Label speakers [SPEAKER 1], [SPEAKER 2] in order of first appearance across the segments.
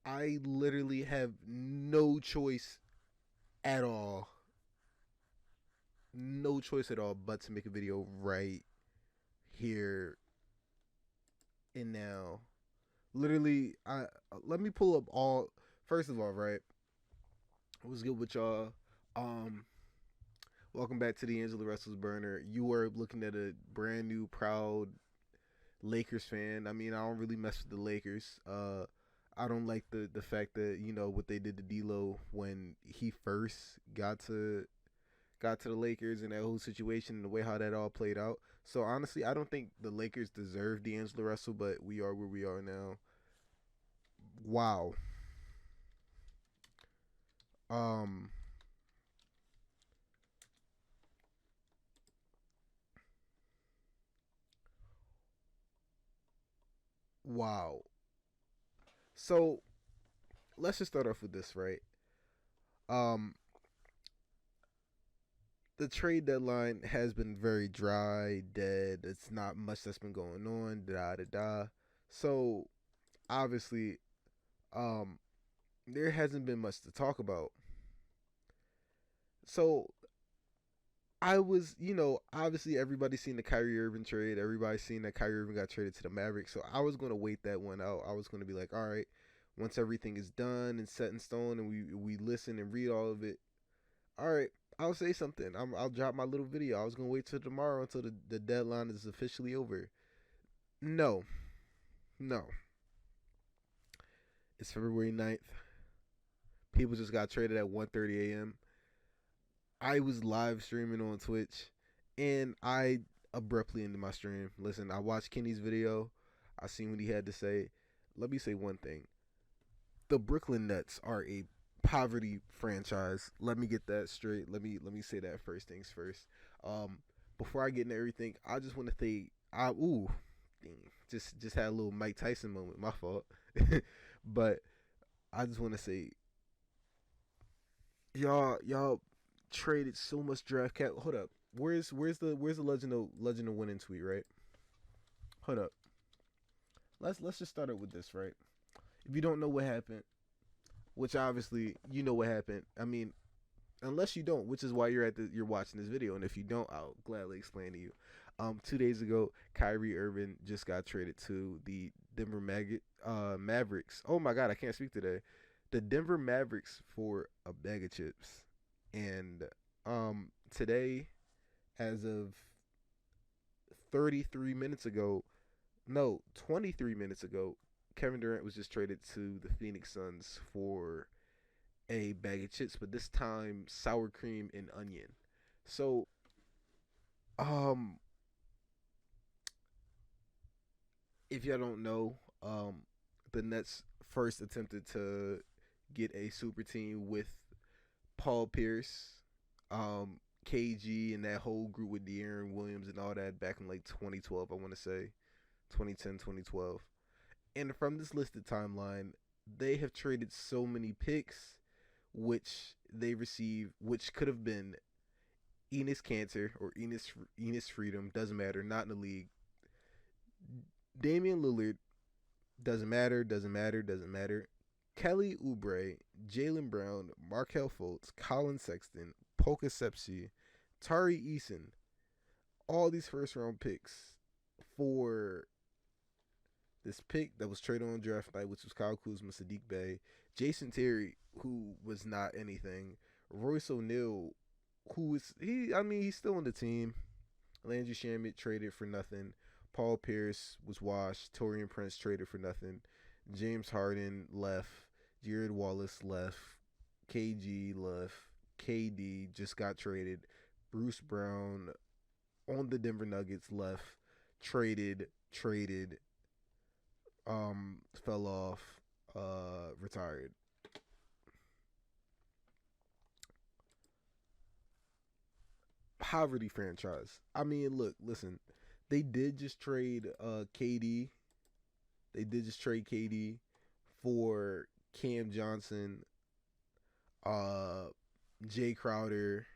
[SPEAKER 1] I literally have no choice at all, no choice at all, but to make a video right here and now. Literally, I let me pull up all. First of all, right, what's good with y'all? Um, Welcome back to the Angela Russell's Burner. You are looking at a brand new, proud Lakers fan. I mean, I don't really mess with the Lakers. I don't like the fact that what they did to D'Lo when he first got to the Lakers and that whole situation and the way how that all played out. So honestly, I don't think the Lakers deserve D'Angelo Russell, but we are where we are now. Wow. Um. Wow. So let's just start off with this, right? Um. The trade deadline has been very dry, dead. It's not much that's been going on. Da da da. So obviously, um, there hasn't been much to talk about. So obviously everybody's seen the Kyrie Irving trade. Everybody's seen that Kyrie Irving got traded to the Mavericks. So I was going to wait that one out. I was going to be like, all right, once everything is done and set in stone and we listen and read all of it, all right, I'll say something. I'll drop my little video. I was going to wait till tomorrow until the deadline is officially over. No, no. It's February 9th. People just got traded at 1:30 a.m. I was live streaming on Twitch, and I abruptly ended my stream. Listen, I watched Kenny's video. I seen what he had to say. Let me say one thing: the Brooklyn Nets are a poverty franchise. Let me get that straight. Let me say that first things first. Before I get into everything, I just want to say, dang, just had a little Mike Tyson moment. My fault, but I just want to say, y'all traded so much draft cap. Hold up. Where's the legend of winning tweet, right? Hold up. Let's just start it with this, right? If you don't know what happened, which obviously you know what happened. I mean, unless you don't, which is why you're watching this video, and if you don't, I'll gladly explain to you. 2 days ago, Kyrie Irving just got traded to the Mavericks. Oh my God, I can't speak today. The Denver Mavericks for a bag of chips, and today, as of 33 minutes ago, no, 23 minutes ago, Kevin Durant was just traded to the Phoenix Suns for a bag of chips, but this time sour cream and onion. So, um, if y'all don't know, the Nets first attempted to get a super team with Paul Pierce, KG, and that whole group with De'Aaron Williams and all that back in like 2012, I want to say 2010, 2012. And from this listed timeline, they have traded so many picks, which they receive, which could have been Enos Cancer or Enos Freedom, doesn't matter, not in the league. Damian Lillard, doesn't matter, doesn't matter, doesn't matter. Kelly Oubre, Jaylen Brown, Markel Fultz, Colin Sexton, Polka Sepsi, Tari Eason, all these first round picks for this pick that was traded on draft night, which was Kyle Kuzma, Sadiq Bey, Jason Terry, who was not anything, Royce O'Neal, who is he? I mean, he's still on the team. Landry Shamet traded for nothing. Paul Pierce was washed. Torian Prince traded for nothing. James Harden left. Jared Wallace left. KG left. KD just got traded. Bruce Brown on the Denver Nuggets left. Traded. Fell off. Retired. Poverty franchise. I mean, look, listen. They did just trade KD. They did just trade KD for Cam Johnson, uh, Jay Crowder,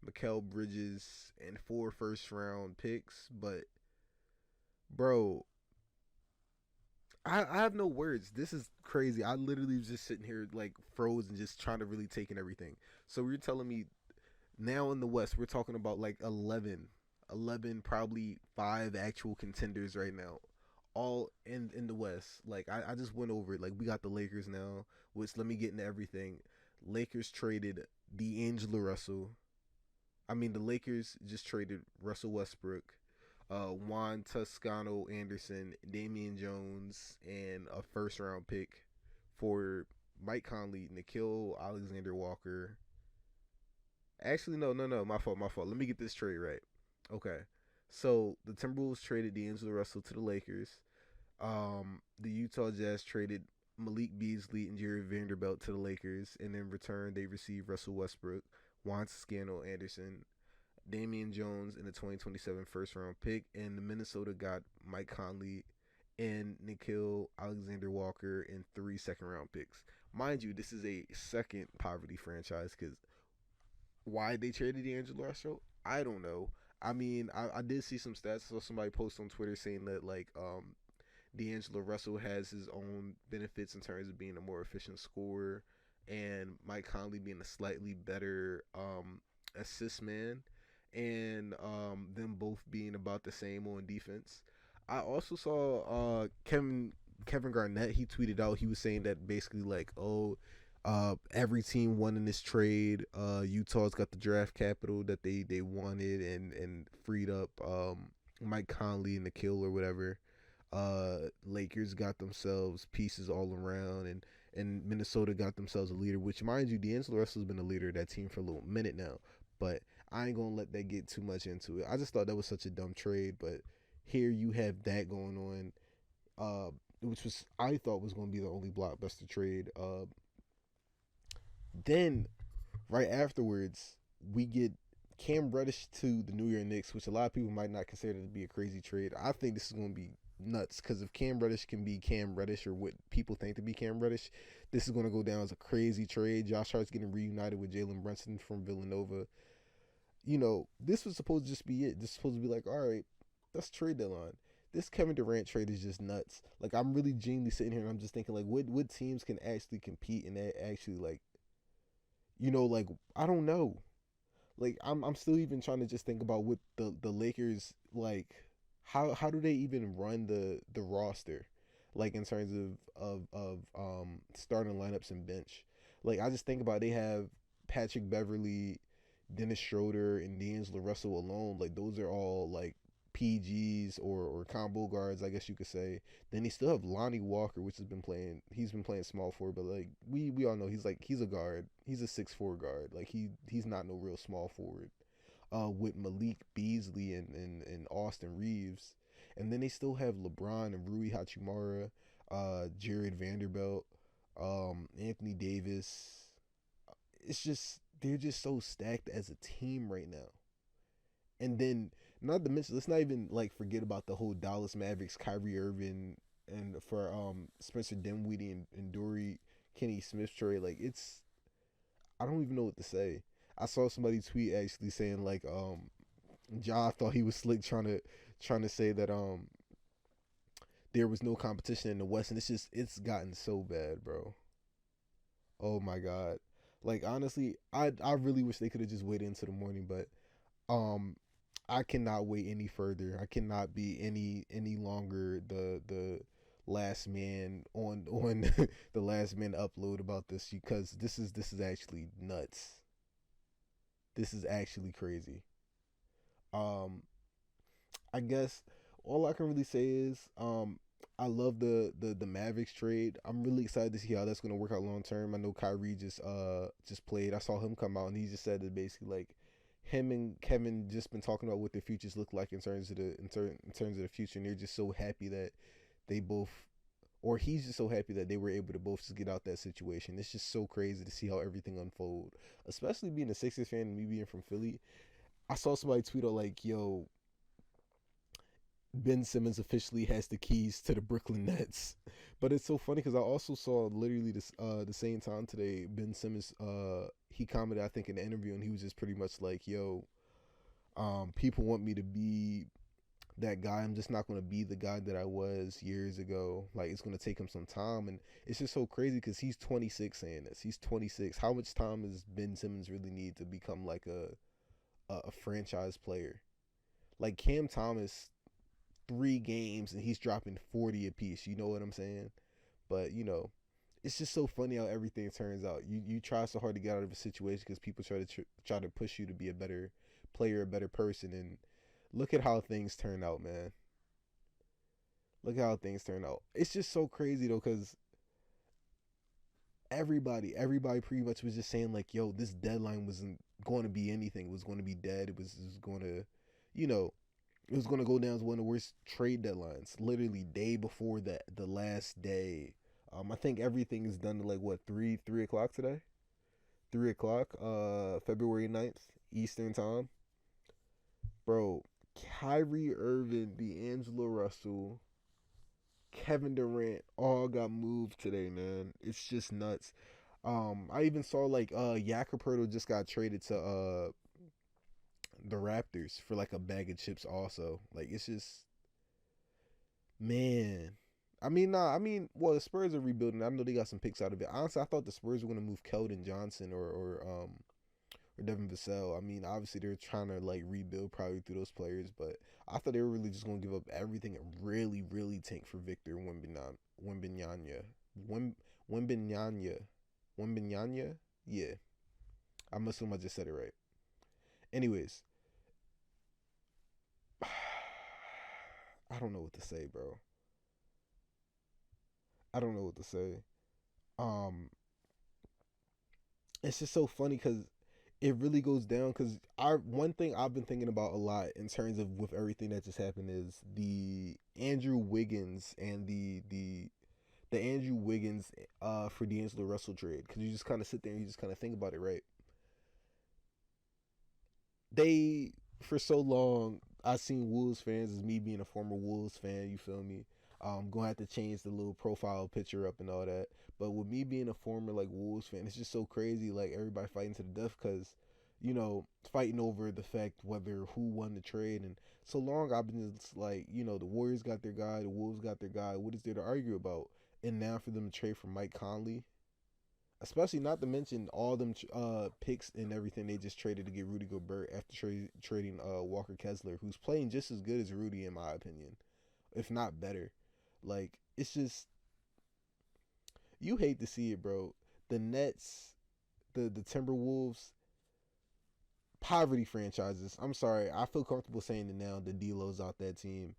[SPEAKER 1] Mikal Bridges, and 4 first round picks. But bro, I have no words. This is crazy. I literally was just sitting here like froze and just trying to really take in everything. So you're telling me now in the West, we're talking about like 11, probably five actual contenders right now, all in the West. Like I just went over it. Like we got the Lakers now, which let me get into everything. Lakers traded D'Angelo Russell. I mean, the Lakers just traded Russell Westbrook, Juan Toscano Anderson, Damian Jones, and a first round pick for Mike Conley, Nikhil Alexander Walker. Actually, no, my fault, my fault. Let me get this trade right. Okay, so the Timberwolves traded D'Angelo Russell to the Lakers. The Utah Jazz traded Malik Beasley and Jerry Vanderbilt to the Lakers, and in return they received Russell Westbrook, Juan Toscano Anderson, Damian Jones in the 2027 first round pick, and the Minnesota got Mike Conley and Nikhil Alexander Walker in 3 second round picks. Mind you, this is a second poverty franchise because why they traded D'Angelo Russell, I don't know. I mean, I did see some stats. So somebody posted on Twitter saying that like D'Angelo Russell has his own benefits in terms of being a more efficient scorer, and Mike Conley being a slightly better assist man, and them both being about the same on defense. I also saw Kevin Garnett. He tweeted out. He was saying that basically like, oh, every team won in this trade. Utah's got the draft capital that they wanted and freed up Mike Conley and the kill or whatever. Lakers got themselves pieces all around, and Minnesota got themselves a leader. Which, mind you, D'Angelo Russell's been a leader of that team for a little minute now. But I ain't gonna let that get too much into it. I just thought that was such a dumb trade. But here you have that going on, which was I thought was gonna be the only blockbuster trade. Then right afterwards, we get Cam Reddish to the New York Knicks, which a lot of people might not consider to be a crazy trade. I think this is going to be nuts because if Cam Reddish can be Cam Reddish or what people think to be Cam Reddish, this is going to go down as a crazy trade. Josh Hart's getting reunited with Jalen Brunson from Villanova. You know, this was supposed to just be it. This is supposed to be like, all right, let's trade deadline. This Kevin Durant trade is just nuts. Like I'm really genuinely sitting here and I'm just thinking like, what teams can actually compete and actually like, like I don't know. Like I'm still even trying to just think about what the Lakers like. How do they even run the roster, like in terms of starting lineups and bench? Like I just think about they have Patrick Beverly, Dennis Schroeder, and D'Angelo Russell alone. Like those are all like PGs or combo guards, I guess you could say. Then they still have Lonnie Walker, which has been playing. He's been playing small forward, but like we all know he's a guard. He's a 6'4" guard. Like he's not no real small forward. With Malik Beasley and Austin Reeves, and then they still have LeBron and Rui Hachimura, Jared Vanderbilt, Anthony Davis. It's just they're just so stacked as a team right now. And then not to mention, let's not even like forget about the whole Dallas Mavericks, Kyrie Irving, and for Spencer Dinwiddie and Dory Kenny Smith trade. Like it's I don't even know what to say. I saw somebody tweet actually saying like Ja thought he was slick trying to say that there was no competition in the West, and it's gotten so bad, bro. Oh my god. Like honestly, I really wish they could have just waited into the morning, but um I cannot wait any further. I cannot be any longer the last man on the last man upload about this because this is actually nuts. This is actually crazy. Um I guess all I can really say is I love the Mavericks trade. I'm really excited to see how that's gonna work out long term. I know Kyrie just played. I saw him come out and he just said that basically like him and Kevin just been talking about what their futures look like in terms of in terms of the future, and they're just so happy that they both, or he's just so happy that they were able to both just get out that situation. It's just so crazy to see how everything unfold, especially being a Sixers fan and me being from Philly. I saw somebody tweet out like, "Yo, Ben Simmons officially has the keys to the Brooklyn Nets." But it's so funny because I also saw literally this the same time today. Ben Simmons he commented I think in the interview and he was just pretty much like, "Yo, people want me to be that guy. I'm just not going to be the guy that I was years ago. Like it's going to take him some time, and it's just so crazy because he's 26 saying this. He's 26. How much time does Ben Simmons really need to become like a franchise player? Like Cam Thomas, 3 games and he's dropping 40 apiece. You know what I'm saying? But it's just so funny how everything turns out. You try so hard to get out of a situation because people try to push you to be a better player, a better person, and look at how things turn out, man. Look at how things turn out. It's just so crazy though, because everybody pretty much was just saying like, yo, this deadline wasn't going to be anything. It was going to be dead. It was going to, you know, it was going to go down as one of the worst trade deadlines. Literally day before the last day. I think everything is done to like what 3 o'clock today. 3 o'clock. February 9th Eastern time. Bro, Kyrie Irving, D'Angelo Russell, Kevin Durant all got moved today, man. It's just nuts. I even saw like Jakob just got traded to the Raptors for like a bag of chips also. Like it's just man. I mean, nah, I mean, well, the Spurs are rebuilding. I know they got some picks out of it. Honestly, I thought the Spurs were gonna move Keldon Johnson or Devin Vassell. I mean, obviously they're trying to like rebuild probably through those players, but I thought they were really just gonna give up everything and really, really tank for Victor Wembanyama. Wembanyama. Wembanyama? Yeah. I'm assuming I just said it right. Anyways, I don't know what to say, bro. I don't know what to say. Um, it's just so funny because it really goes down because I one thing I've been thinking about a lot in terms of with everything that just happened is the Andrew Wiggins and the Andrew Wiggins for D'Angelo Russell trade because you just kind of sit there and you just kind of think about it, right? They for so long I seen Wolves fans as me being a former Wolves fan. You feel me? Gonna have to change the little profile picture up and all that. But with me being a former like Wolves fan, it's just so crazy. Like everybody fighting to the death because fighting over the fact whether who won the trade. And so long I've been just like the Warriors got their guy, the Wolves got their guy. What is there to argue about? And now for them to trade for Mike Conley, especially not to mention all them picks and everything they just traded to get Rudy Gobert after trading Walker Kessler, who's playing just as good as Rudy in my opinion, if not better. Like it's just you hate to see it, bro. The Nets, the Timberwolves, poverty franchises. I'm sorry, I feel comfortable saying it now. The D'Lo's out that team.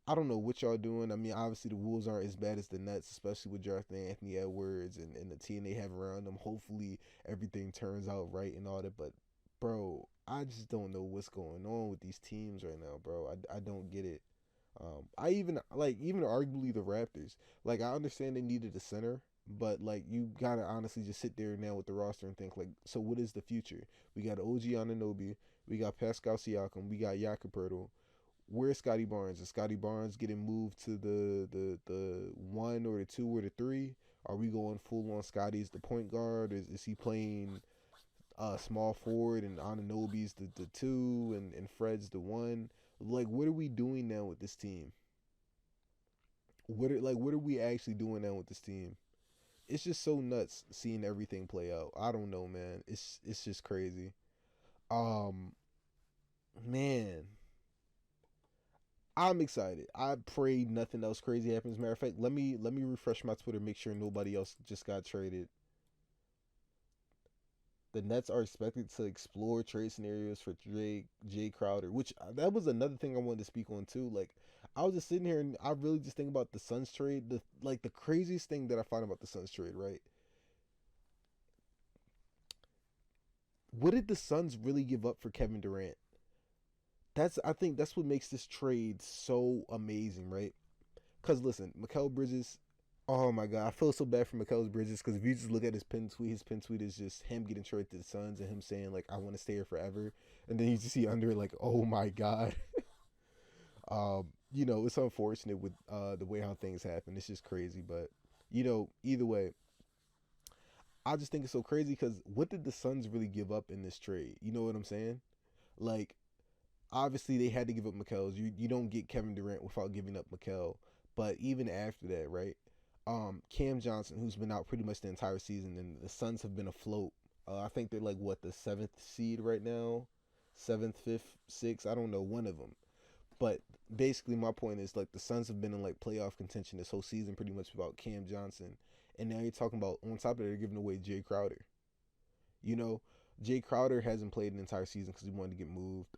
[SPEAKER 1] I don't know what y'all doing. I mean, obviously the Wolves aren't as bad as the Nets, especially with drafting Anthony Edwards and the team they have around them. Hopefully everything turns out right and all that. But bro, I just don't know what's going on with these teams right now, bro. I don't get it. I even like even arguably the Raptors. Like I understand they needed a center, but like you gotta honestly just sit there now with the roster and think like, so what is the future? We got OG Anunoby, we got Pascal Siakam, we got Jakob Where's Scotty Barnes? Is Scotty Barnes getting moved to the one or the two or the three? Are we going full on Scotty's the point guard? Is he playing small forward and Anunoby's the two and Fred's the one? Like what are we doing now with this team? What are we actually doing now with this team? It's just so nuts seeing everything play out. I don't know, man. It's just crazy. Um man, I'm excited. I pray nothing else crazy happens. Matter of fact, let me refresh my Twitter, make sure nobody else just got traded. The Nets are expected to explore trade scenarios for Jay Crowder, which that was another thing I wanted to speak on too. Like I was just sitting here and I really just think about the Suns trade. The craziest thing that I find about the Suns trade, right? What did the Suns really give up for Kevin Durant? I think that's what makes this trade so amazing, right? Because listen, Mikal Bridges. Oh my god, I feel so bad for Mikal Bridges because if you just look at his pin tweet is just him getting traded to the Suns and him saying like I want to stay here forever, and then you just see under it like oh my god. It's unfortunate with the way how things happen. It's just crazy, but either way, I just think it's so crazy because what did the Suns really give up in this trade? You know what I'm saying? Like Obviously, they had to give up Mikal. You don't get Kevin Durant without giving up Mikal. But even after that, right? Cam Johnson, who's been out pretty much the entire season, and the Suns have been afloat. I think they're like what, the seventh seed right now, seventh, fifth, sixth. I don't know, one of them. But basically, my point is like the Suns have been in like playoff contention this whole season, pretty much without Cam Johnson, and now you're talking about on top of that, they're giving away Jay Crowder. You know, Jay Crowder hasn't played an entire season because he wanted to get moved.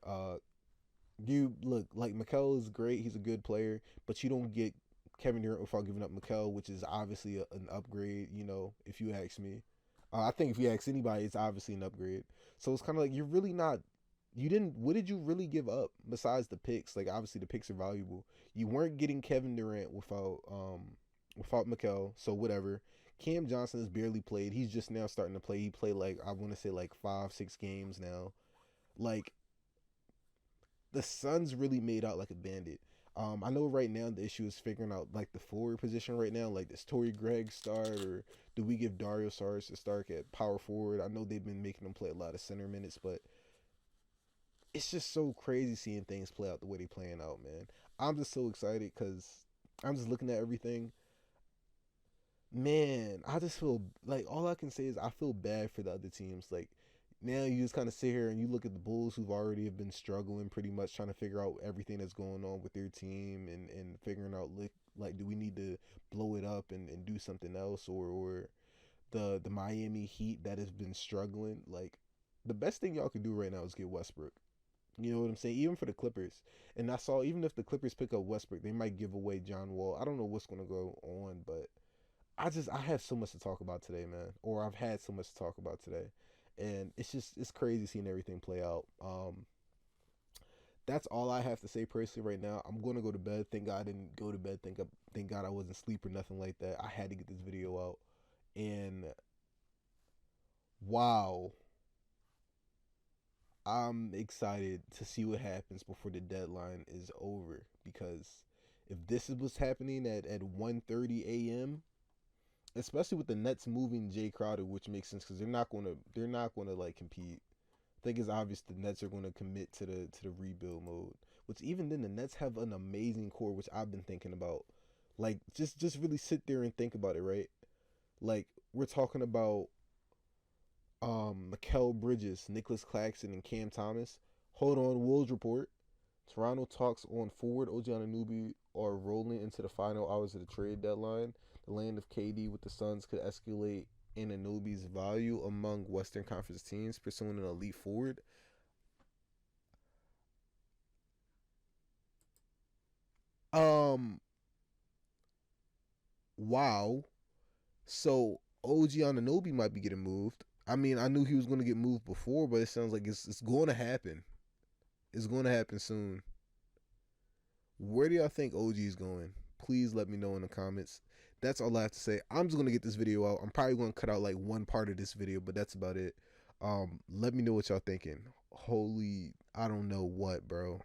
[SPEAKER 1] You look like Mikal is great; he's a good player, but you don't get Kevin Durant without giving up Mikal, which is obviously an upgrade. You know, if you ask me, I think if you ask anybody, it's obviously an upgrade. So it's kind of like you're really not. You didn't. What did you really give up besides the picks? Like obviously the picks are valuable. You weren't getting Kevin Durant without Mikal, so whatever. Cam Johnson has barely played. He's just now starting to play. He played like I want to say like 5, 6 games now. Like the Suns really made out like a bandit. I know right now the issue is figuring out like the forward position right now. Like, does Torrey Gregg start, or do we give Dario Saric to start at power forward? I know they've been making him play a lot of center minutes, but it's just so crazy seeing things play out the way they playing out, man. I'm just so excited because I'm just looking at everything. Man, I just feel like all I can say is I feel bad for the other teams. Like now you just kind of sit here and you look at the Bulls who've already have been struggling pretty much trying to figure out everything that's going on with their team and figuring out like do we need to blow it up and do something else, or the Miami Heat that has been struggling. Like the best thing y'all could do right now is get Westbrook. You know what I'm saying? Even for the Clippers. And I saw even if the Clippers pick up Westbrook, they might give away John Wall. I don't know what's gonna go on, but I have so much to talk about today, man. Or I've had so much to talk about today. And it's crazy seeing everything play out. That's all I have to say personally right now. I'm gonna go to bed. Thank God I didn't go to bed. Thank God I wasn't asleep or nothing like that. I had to get this video out. And wow, I'm excited to see what happens before the deadline is over, because if this is what's happening at 1:30 a.m., especially with the Nets moving Jay Crowder, which makes sense because they're not gonna like compete. I think it's obvious the Nets are going to commit to the rebuild mode. Which even then the Nets have an amazing core, which I've been thinking about. Like just really sit there and think about it, right? Like we're talking about Mikal Bridges, Nicholas Claxton, and Cam Thomas. Hold on, Wolves report. Toronto talks on forward OG Anunoby are rolling into the final hours of the trade deadline. The land of KD with the Suns could escalate in Anunoby's value among Western Conference teams pursuing an elite forward. Um, wow. So OG Anunoby might be getting moved. I mean, I knew he was going to get moved before, but it sounds like it's going to happen. It's going to happen soon. Where do y'all think OG is going? Please let me know in the comments. That's all I have to say. I'm just gonna get this video out. I'm probably gonna cut out like one part of this video, but that's about it. Let me know what y'all thinking. Holy, I don't know what, bro.